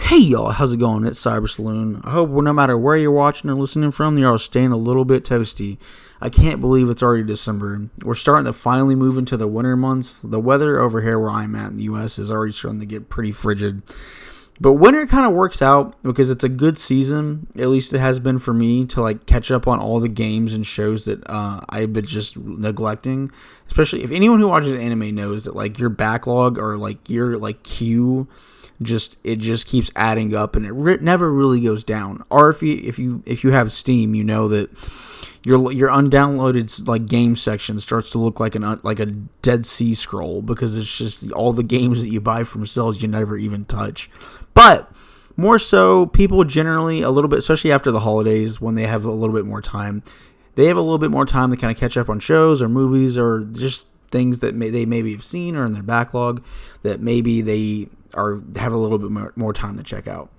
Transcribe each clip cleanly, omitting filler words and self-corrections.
Hey y'all, how's it going? It's Cyber Saloon. I hope no matter where you're watching or listening from, you're all staying a little bit toasty. I can't believe it's already December. We're starting to finally move into the winter months. The weather over here where I'm at in the US is already starting to get pretty frigid. But winter kind of works out because it's a good season, at least it has been for me, to catch up on all the games and shows that I've been just neglecting. Especially if anyone who watches anime knows that your backlog or your queue it just keeps adding up and it never really goes down. Or if you have Steam, you know that your undownloaded game section starts to look like a Dead Sea Scroll because it's just all the games that you buy from sales you never even touch. But more so, people generally a little bit, especially after the holidays when they have a little bit more time, they have a little bit more time to kind of catch up on shows or movies or just things that they maybe have seen or in their backlog that maybe they have a little bit more time to check out.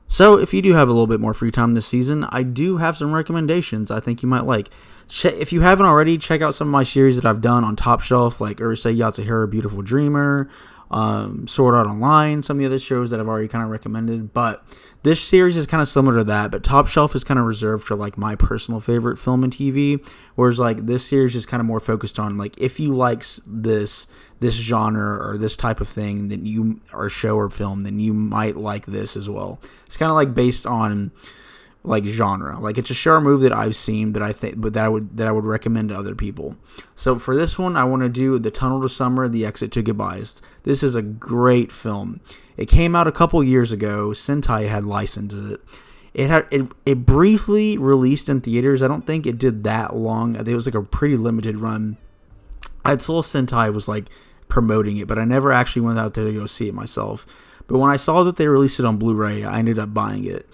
So if you do have a little bit more free time this season, I do have some recommendations I think you might like. If you haven't already, check out some of my series that I've done on Top Shelf, like Urusei Yatsura, Beautiful Dreamer, Sword Art Online, some of the other shows that I've already kind of recommended. But this series is kind of similar to that, but Top Shelf is kind of reserved for my personal favorite film and TV, whereas this series is kind of more focused on if you like this genre or this type of thing, then or show or film, then you might like this as well. It's kind of based on genre. It's a show or movie that I've seen that I think, but that I would recommend to other people. So for this one, I want to do The Tunnel to Summer, The Exit to Goodbyes. This is a great film. It came out a couple years ago. Sentai had licensed it. It briefly released in theaters. I don't think it did that long. I think it was a pretty limited run. I saw Sentai was promoting it, but I never actually went out there to go see it myself. But when I saw that they released it on Blu-ray, I ended up buying it.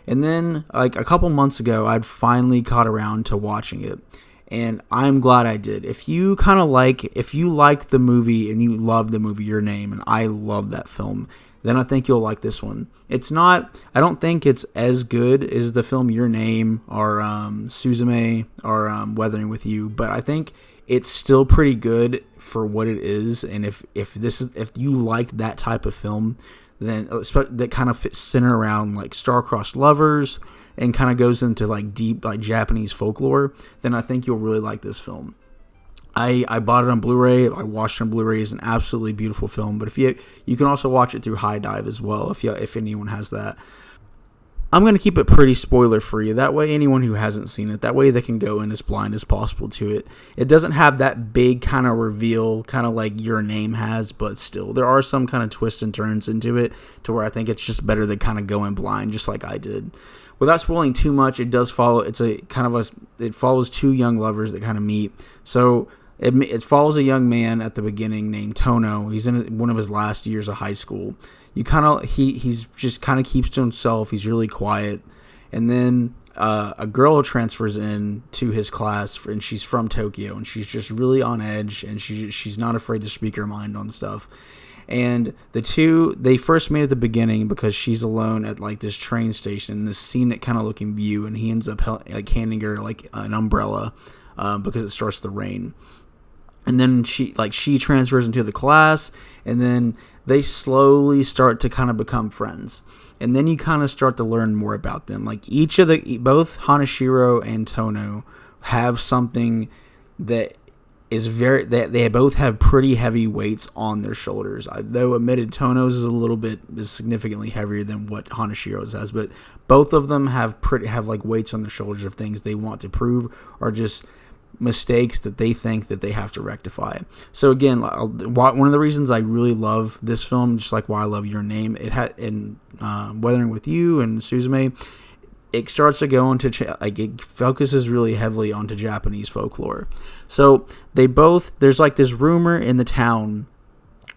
And then a couple months ago, I'd finally caught around to watching it. And I'm glad I did. If you like the movie and you love the movie Your Name, and I love that film, then I think you'll like this one. I don't think it's as good as the film Your Name or Suzume or Weathering with You, but I think it's still pretty good for what it is. And if you like that type of film, then that kind of center around star-crossed lovers and kind of goes into deep Japanese folklore, then I think you'll really like this film. I bought it on Blu-ray. I watched it on Blu-ray. It's an absolutely beautiful film. But if you can also watch it through High Dive as well if anyone has that. I'm going to keep it pretty spoiler-free. That way, anyone who hasn't seen it, that way they can go in as blind as possible to it. It doesn't have that big kind of reveal, kind of like Your Name has, but still, there are some kind of twists and turns into it to where I think it's just better to kind of go in blind, just like I did. Without spoiling too much, it does follow. It follows two young lovers that kind of meet. So it follows a young man at the beginning named Tono. He's in one of his last years of high school. He's just kind of keeps to himself. He's really quiet, and then a girl transfers in to his class, and she's from Tokyo, and she's just really on edge, and she's not afraid to speak her mind on stuff. And they first meet at the beginning because she's alone at this train station in this scenic kind of looking view, and he ends up handing her an umbrella because it starts to rain. And then she transfers into the class, and then they slowly start to kind of become friends. And then you kind of start to learn more about them. Both Hanashiro and Tono have something that is that they both have pretty heavy weights on their shoulders. Though admitted, Tono's is significantly heavier than what Hanashiro's has, but both of them have weights on their shoulders of things they want to prove or just mistakes that they think that they have to rectify. So again, one of the reasons I really love this film, just like why I love Your Name, it had in Weathering with You and Suzume, it starts to go into it focuses really heavily onto Japanese folklore. So there's this rumor in the town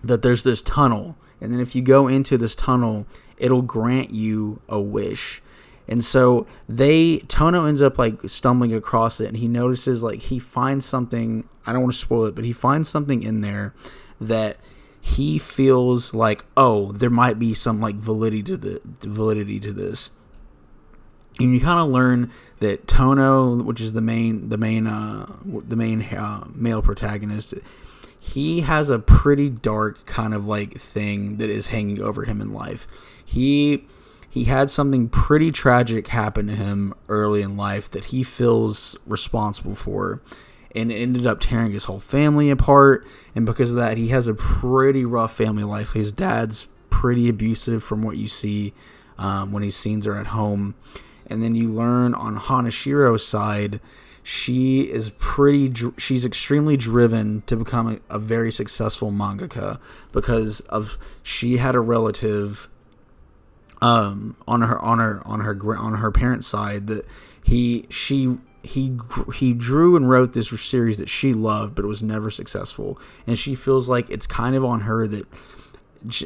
that there's this tunnel, and then if you go into this tunnel, it'll grant you a wish. And so Tono ends up stumbling across it, and he notices he finds something. I don't want to spoil it, but he finds something in there that he feels there might be some validity to this. And you kind of learn that Tono, which is the main male protagonist, he has a pretty dark kind of like thing that is hanging over him in life. He had something pretty tragic happen to him early in life that he feels responsible for, and it ended up tearing his whole family apart. And because of that, he has a pretty rough family life. His dad's pretty abusive from what you see when his scenes are at home. And then you learn on Hanashiro's side, she's extremely driven to become a very successful mangaka because of she had a relative on her parents' side that he drew and wrote this series that she loved, but it was never successful, and she feels like it's kind of on her that,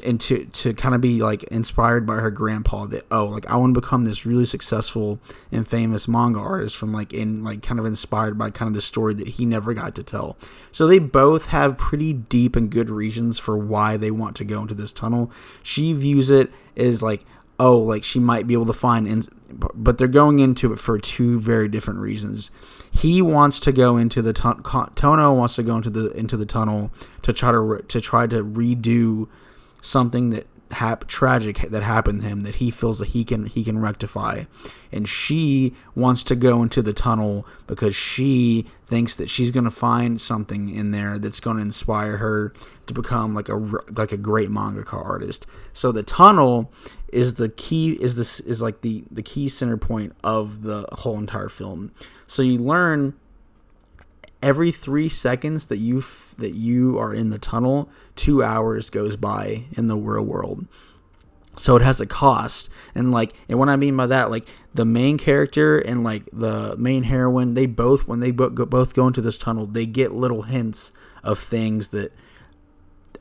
and to kind of be like inspired by her grandpa that, oh, like I want to become this really successful and famous manga artist from kind of inspired by kind of the story that he never got to tell. So they both have pretty deep and good reasons for why they want to go into this tunnel. She views it as like, oh, like she might be able to find, but they're going into it for two very different reasons. He wants to go into the Tono wants to go into the tunnel to try to redo something that tragic that happened to him that he feels that he can rectify, and she wants to go into the tunnel because she thinks that she's going to find something in there that's going to inspire her to become like a great mangaka artist. So the tunnel is the key is like the key center point of the whole entire film. So you learn every 3 seconds that you are in the tunnel, 2 hours goes by in the real world. So it has a cost, and what I mean by that, like the main character and like the main heroine, they both both go into this tunnel, they get little hints of things that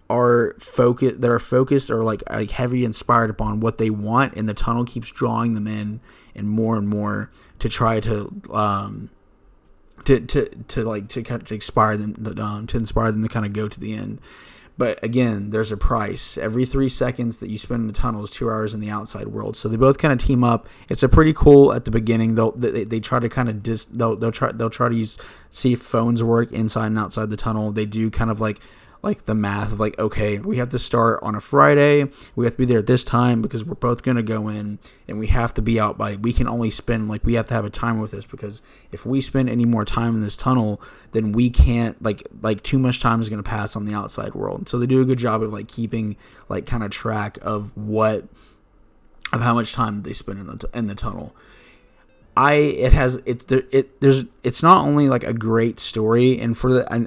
are focused or like heavy inspired upon what they want, and the tunnel keeps drawing them in and more to try to inspire them to kind of go to the end. But again, there's a price. Every 3 seconds that you spend in the tunnel is 2 hours in the outside world. So they both kind of team up. It's a pretty cool at the beginning. They try to kind of they'll try to see if phones work inside and outside the tunnel. They do kind of like the math of like, okay, we have to start on a Friday, we have to be there at this time because we're both going to go in, and we have to be out by, we can only spend, like, we have to have a time with this, because if we spend any more time in this tunnel, then we can't, like too much time is going to pass on the outside world. So they do a good job of like keeping like kind of track of how much time they spend in the tunnel. It's not only like a great story, and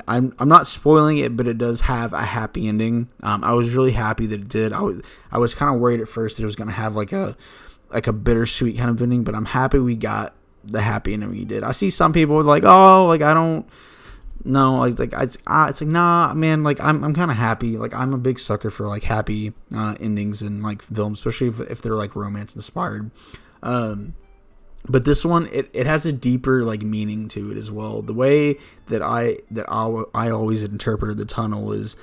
I'm not spoiling it, but it does have a happy ending. I was really happy that it did. I was kind of worried at first that it was going to have like a bittersweet kind of ending, but I'm happy we got the happy ending we did. I see some people with like, oh, like I don't know, it's like nah, man, like I'm kind of happy. Like I'm a big sucker for like happy endings in like films, especially if they're like romance inspired. But this one, it has a deeper like meaning to it as well. The way that I always interpreted the tunnel is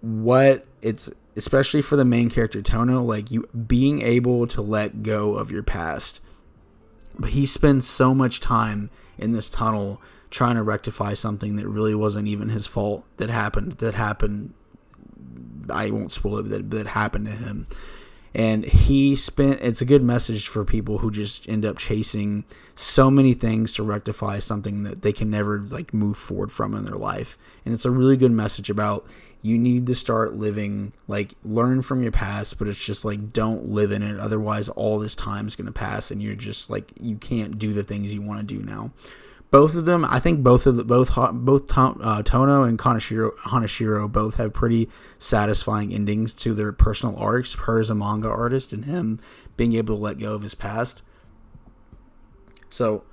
what it's, especially for the main character Tono, like you being able to let go of your past. But he spends so much time in this tunnel trying to rectify something that really wasn't even his fault that happened. I won't spoil it, that happened to him. And it's a good message for people who just end up chasing so many things to rectify something that they can never like move forward from in their life. And it's a really good message about, you need to start living, like learn from your past, but it's just like, don't live in it. Otherwise all this time is going to pass and you're just like, you can't do the things you want to do now. Both of them, I think both Tono and Hanashiro both have pretty satisfying endings to their personal arcs, her as a manga artist and him being able to let go of his past. So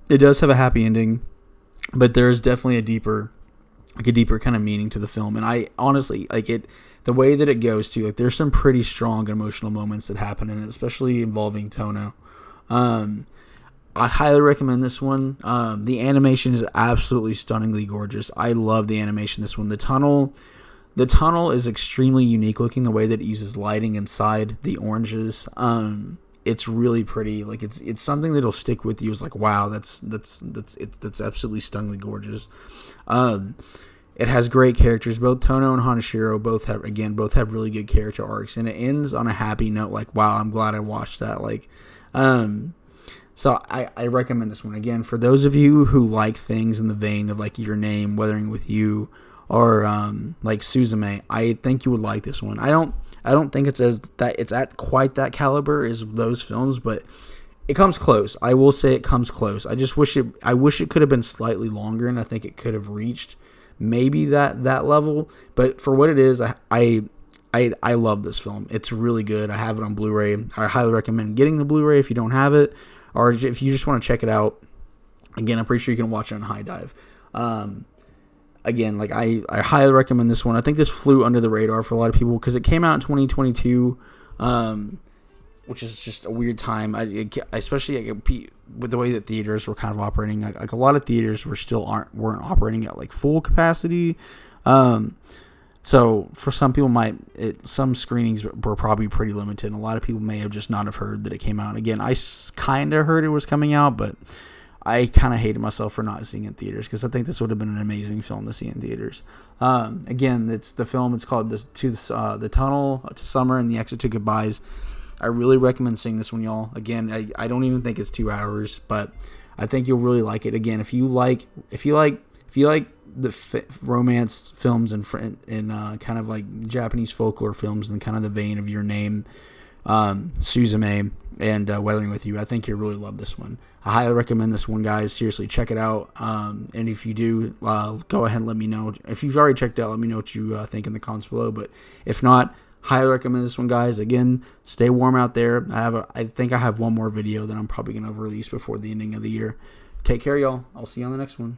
it does have a happy ending, but there's definitely a deeper kind of meaning to the film. And I honestly like it, the way that it goes to, like there's some pretty strong emotional moments that happen in it, especially involving Tono. I highly recommend this one. The animation is absolutely stunningly gorgeous. I love the animation in this one. The tunnel is extremely unique looking, the way that it uses lighting inside the oranges. It's really pretty. Like it's something that'll stick with you. It's like, wow, that's absolutely stunningly gorgeous. It has great characters. Both Tono and Hanashiro both have really good character arcs, and it ends on a happy note. Like, wow, I'm glad I watched that. Like, so I recommend this one again for those of you who like things in the vein of like Your Name, Weathering with You, or like Suzume. I think you would like this one. I don't think it's at quite that caliber as those films, but it comes close. I will say it comes close. I wish it could have been slightly longer, and I think it could have reached maybe that level. But for what it is, I love this film. It's really good. I have it on Blu-ray. I highly recommend getting the Blu-ray if you don't have it, or if you just want to check it out. Again, I'm pretty sure you can watch it on High Dive. Again, like I highly recommend this one. I think this flew under the radar for a lot of people because it came out in 2022, which is just a weird time. Especially with the way that theaters were kind of operating. Like a lot of theaters weren't operating at like full capacity. So for some people, some screenings were probably pretty limited. And a lot of people may have just not have heard that it came out. Again, I kind of heard it was coming out, but I kind of hated myself for not seeing it in theaters because I think this would have been an amazing film to see in theaters. Again, it's called The Tunnel to Summer and the Exit to Goodbyes. I really recommend seeing this one, y'all. Again, I don't even think it's 2 hours, but I think you'll really like it. Again, if you like the romance films and kind of like Japanese folklore films and kind of the vein of Your Name, Suzume, and Weathering with You, I think you'll really love this one. I highly recommend this one, guys. Seriously, check it out. And if you do, go ahead and let me know. If you've already checked it out, let me know what you think in the comments below. But if not, highly recommend this one, guys. Again, stay warm out there. I think I have one more video that I'm probably going to release before the ending of the year. Take care, y'all. I'll see you on the next one.